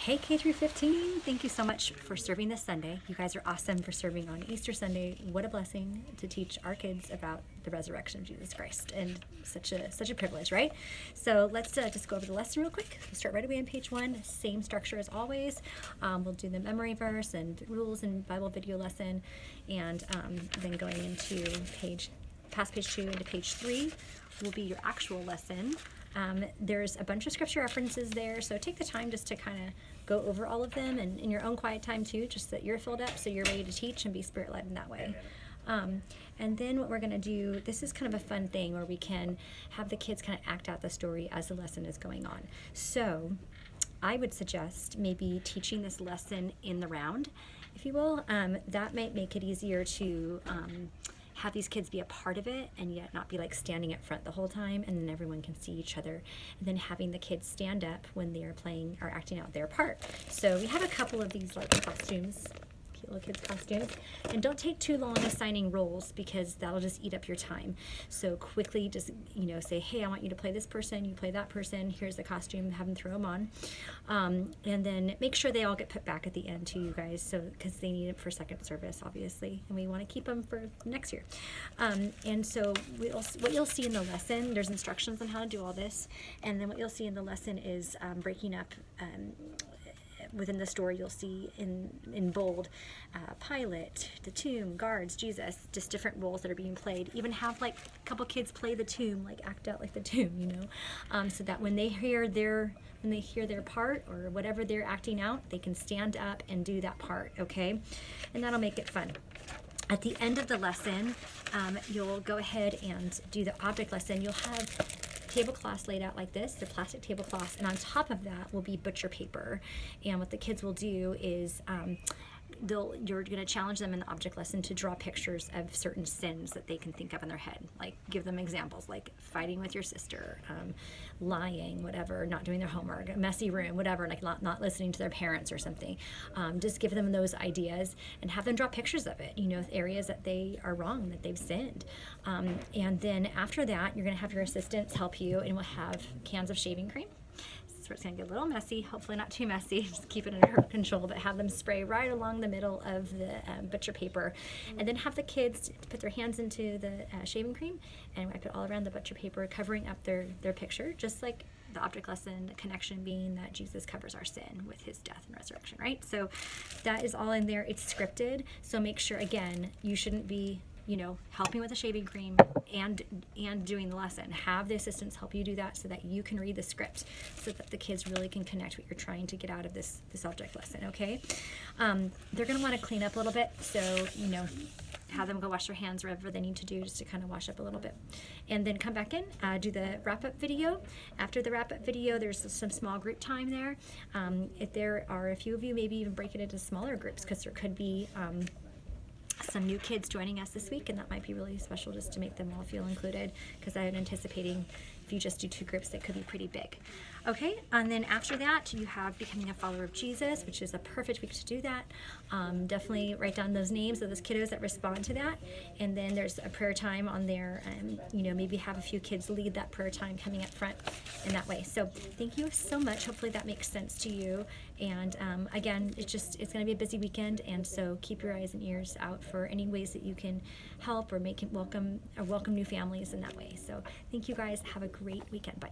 Hey, K through 15, thank you so much for serving this Sunday. You guys are awesome for serving on Easter Sunday. What a blessing to teach our kids about the resurrection of Jesus Christ, and such a privilege, right? So let's just go over the lesson real quick. We'll start right away on page 1, same structure as always. We'll do the memory verse and rules and Bible video lesson, and then going into past page 2 into page 3 will be your actual lesson. There's a bunch of scripture references there, so take the time just to kind of go over all of them, and in your own quiet time too, just that you're filled up so you're ready to teach and be spirit-led in that way. And then what we're going to do, this is kind of a fun thing where we can have the kids kind of act out the story as the lesson is going on. So I would suggest maybe teaching this lesson in the round, if you will. That might make it easier to have these kids be a part of it and yet not be like standing up front the whole time, and then everyone can see each other, and then having the kids stand up when they're playing or acting out their part. So we have a couple of these like costumes, cute little kids costumes, and don't take too long assigning roles because that'll just eat up your time. So quickly just, say, hey, I want you to play this person, you play that person, here's the costume, have them throw them on. And then make sure they all get put back at the end too, you guys, so because they need it for second service, obviously, and we want to keep them for next year. And so what you'll see in the lesson, there's instructions on how to do all this, and then what you'll see in the lesson is breaking up within the story. You'll see in bold Pilate, the tomb, guards, Jesus, just different roles that are being played. Even have like a couple kids play the tomb, like act out like the tomb, so that when they hear their part or whatever they're acting out, they can stand up and do that part, okay? And that'll make it fun. At the end of the lesson, you'll go ahead and do the object lesson. You'll have tablecloths laid out like this, the plastic tablecloths, and on top of that will be butcher paper. And what the kids will do is you're going to challenge them in the object lesson to draw pictures of certain sins that they can think of in their head. Like give them examples like fighting with your sister, lying, whatever, not doing their homework, a messy room, whatever, like not listening to their parents or something. Just give them those ideas and have them draw pictures of it, areas that they are wrong, that they've sinned. And then after that, you're going to have your assistants help you, and we'll have cans of shaving cream. Where it's going to get a little messy, hopefully not too messy, just keep it under control, but have them spray right along the middle of the butcher paper, and then have the kids put their hands into the shaving cream and wipe it all around the butcher paper, covering up their picture, just like the object lesson, the connection being that Jesus covers our sin with his death and resurrection, right? So that is all in there. It's scripted, so make sure, again, you shouldn't be helping with the shaving cream and doing the lesson. Have the assistants help you do that so that you can read the script, so that the kids really can connect what you're trying to get out of this object lesson, okay? They're going to want to clean up a little bit, so, have them go wash their hands wherever they need to do, just to kind of wash up a little bit. And then come back in, do the wrap-up video. After the wrap-up video, there's some small group time there. If there are a few of you, maybe even break it into smaller groups, because there could be some new kids joining us this week, and that might be really special just to make them all feel included, because I'm anticipating if you just do 2 groups, that could be pretty big. Okay, and then after that, you have Becoming a Follower of Jesus, which is a perfect week to do that. Definitely write down those names of those kiddos that respond to that, and then there's a prayer time on there, and maybe have a few kids lead that prayer time coming up front in that way. So thank you so much. Hopefully that makes sense to you. And again, it's going to be a busy weekend, and so keep your eyes and ears out for any ways that you can help or welcome new families in that way. So thank you guys. Have a great weekend. Bye.